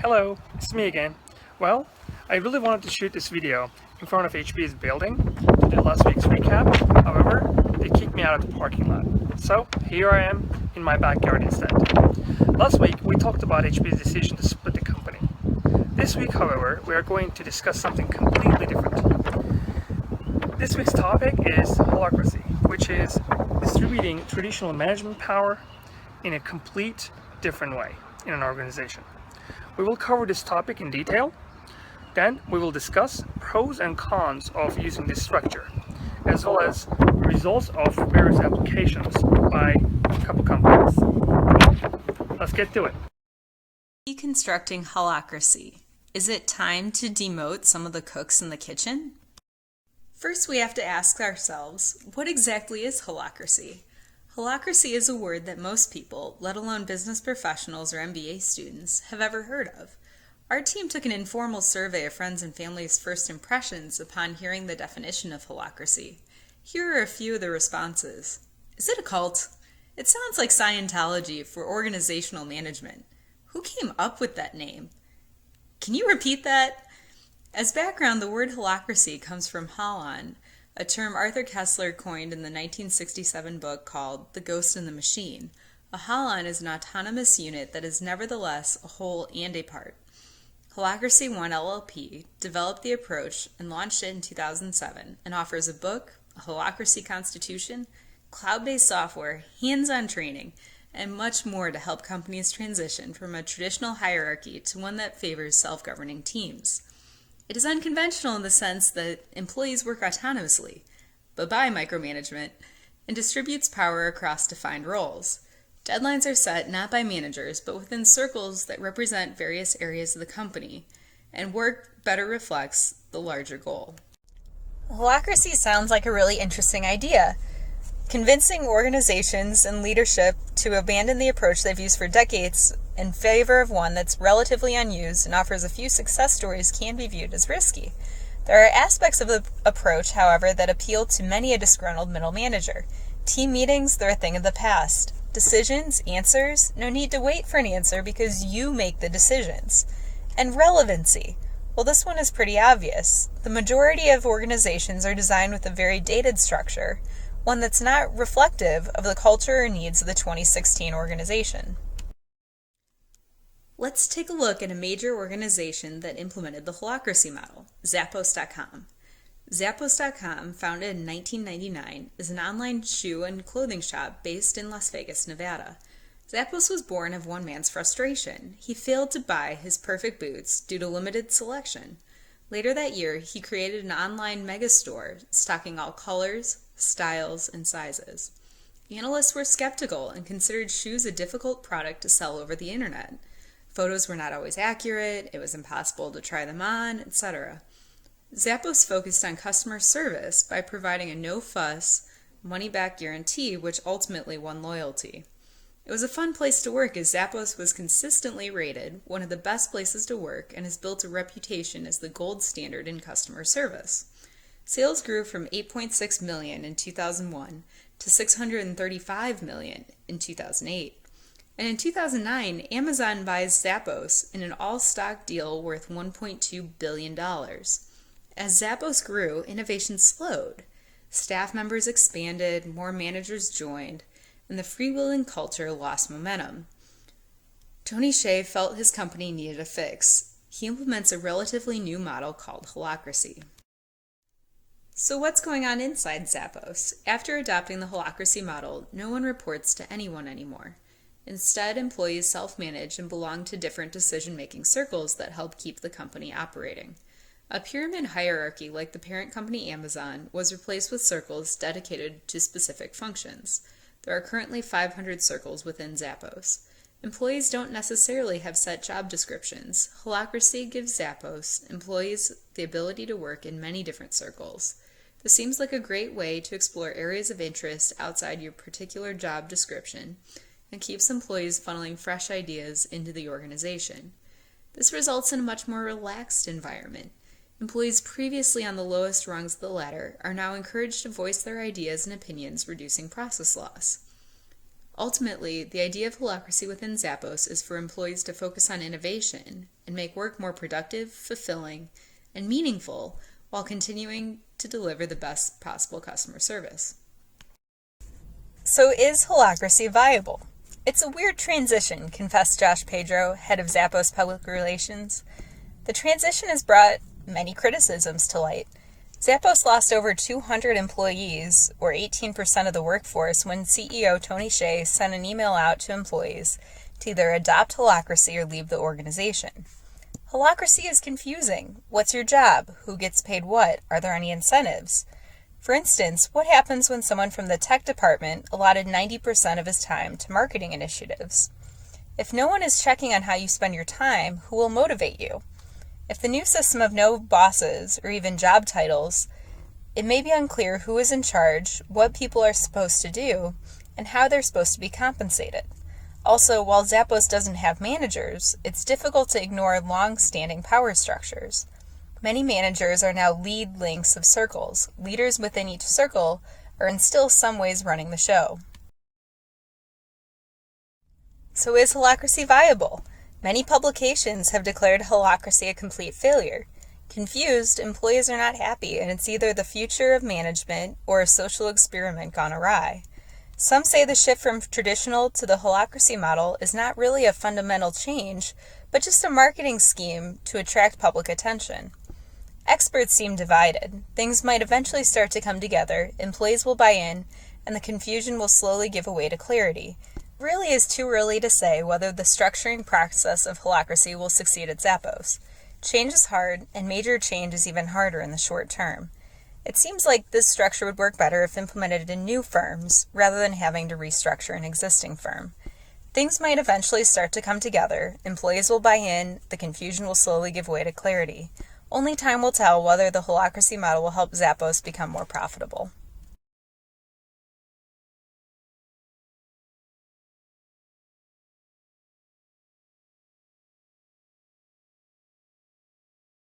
Hello, it's me again. Well, I really wanted to shoot this video in front of HP's building to do last week's recap. However, they kicked me out of the parking lot. So here I am in my backyard instead. Last week we talked about HP's decision to split the company. This week, however, we are going to discuss something completely different. This week's topic is Holacracy, which is distributing traditional management power in a complete different way in an organization. We will cover this topic in detail. Then we will discuss pros and cons of using this structure, as well as results of various applications by a couple companies. Let's get to it. Deconstructing Holacracy. Is it time to demote some of the cooks in the kitchen? First, we have to ask ourselves, what exactly is Holacracy? Holacracy is a word that most people, let alone business professionals or MBA students, have ever heard of. Our team took an informal survey of friends and family's first impressions upon hearing the definition of Holacracy. Here are a few of the responses. Is it a cult? It sounds like Scientology for organizational management. Who came up with that name? Can you repeat that? As background, the word holacracy comes from holon, a term Arthur Koestler coined in the 1967 book called The Ghost in the Machine. A holon is an autonomous unit that is nevertheless a whole and a part. Holacracy One LLP developed the approach and launched it in 2007 and offers a book, a Holacracy Constitution, cloud-based software, hands-on training, and much more to help companies transition from a traditional hierarchy to one that favors self-governing teams. It is unconventional in the sense that employees work autonomously, but by micromanagement, and distributes power across defined roles. Deadlines are set not by managers, but within circles that represent various areas of the company, and work better reflects the larger goal. Holacracy sounds like a really interesting idea. Convincing organizations and leadership to abandon the approach they've used for decades in favor of one that's relatively unused and offers a few success stories can be viewed as risky. There are aspects of the approach, however, that appeal to many a disgruntled middle manager. Team meetings, they're a thing of the past. Decisions, answers, no need to wait for an answer because you make the decisions. And relevancy. Well, this one is pretty obvious. The majority of organizations are designed with a very dated structure, one that's not reflective of the culture or needs of the 2016 organization. Let's take a look at a major organization that implemented the Holacracy model, Zappos.com. Zappos.com, founded in 1999, is an online shoe and clothing shop based in Las Vegas, Nevada. Zappos was born of one man's frustration. He failed to buy his perfect boots due to limited selection. Later that year, he created an online megastore stocking all colors, styles, and sizes. Analysts were skeptical and considered shoes a difficult product to sell over the internet. Photos were not always accurate, it was impossible to try them on, etc. Zappos focused on customer service by providing a no-fuss, money-back guarantee, which ultimately won loyalty. It was a fun place to work as Zappos was consistently rated one of the best places to work and has built a reputation as the gold standard in customer service. Sales grew from $8.6 million in 2001 to $635 million in 2008. And in 2009, Amazon buys Zappos in an all-stock deal worth $1.2 billion. As Zappos grew, innovation slowed. Staff members expanded, more managers joined, and the freewheeling culture lost momentum. Tony Hsieh felt his company needed a fix. He implements a relatively new model called Holacracy. So what's going on inside Zappos? After adopting the Holacracy model, no one reports to anyone anymore. Instead, employees self-manage and belong to different decision-making circles that help keep the company operating. A pyramid hierarchy like the parent company Amazon was replaced with circles dedicated to specific functions. There are currently 500 circles within Zappos. Employees don't necessarily have set job descriptions. Holacracy gives Zappos employees the ability to work in many different circles. This seems like a great way to explore areas of interest outside your particular job description and keeps employees funneling fresh ideas into the organization. This results in a much more relaxed environment. Employees previously on the lowest rungs of the ladder are now encouraged to voice their ideas and opinions, reducing process loss. Ultimately, the idea of Holacracy within Zappos is for employees to focus on innovation and make work more productive, fulfilling, and meaningful while continuing to deliver the best possible customer service. So is Holacracy viable? It's a weird transition, confessed Josh Pedro, head of Zappos Public Relations. The transition has brought many criticisms to light. Zappos lost over 200 employees, or 18% of the workforce, when CEO Tony Hsieh sent an email out to employees to either adopt Holacracy or leave the organization. Holacracy is confusing. What's your job? Who gets paid what? Are there any incentives? For instance, what happens when someone from the tech department allotted 90% of his time to marketing initiatives? If no one is checking on how you spend your time, who will motivate you? If the new system of no bosses or even job titles, it may be unclear who is in charge, what people are supposed to do, and how they're supposed to be compensated. Also, while Zappos doesn't have managers, it's difficult to ignore long-standing power structures. Many managers are now lead links of circles. Leaders within each circle are in still some ways running the show. So is Holacracy viable? Many publications have declared Holacracy a complete failure. Confused, employees are not happy, and it's either the future of management or a social experiment gone awry. Some say the shift from traditional to the Holacracy model is not really a fundamental change, but just a marketing scheme to attract public attention. Experts seem divided. Things might eventually start to come together, employees will buy in, and the confusion will slowly give way to clarity. It really is too early to say whether the structuring process of Holacracy will succeed at Zappos. Change is hard, and major change is even harder in the short term. It seems like this structure would work better if implemented in new firms, rather than having to restructure an existing firm. Things might eventually start to come together, employees will buy in, the confusion will slowly give way to clarity. Only time will tell whether the Holacracy model will help Zappos become more profitable.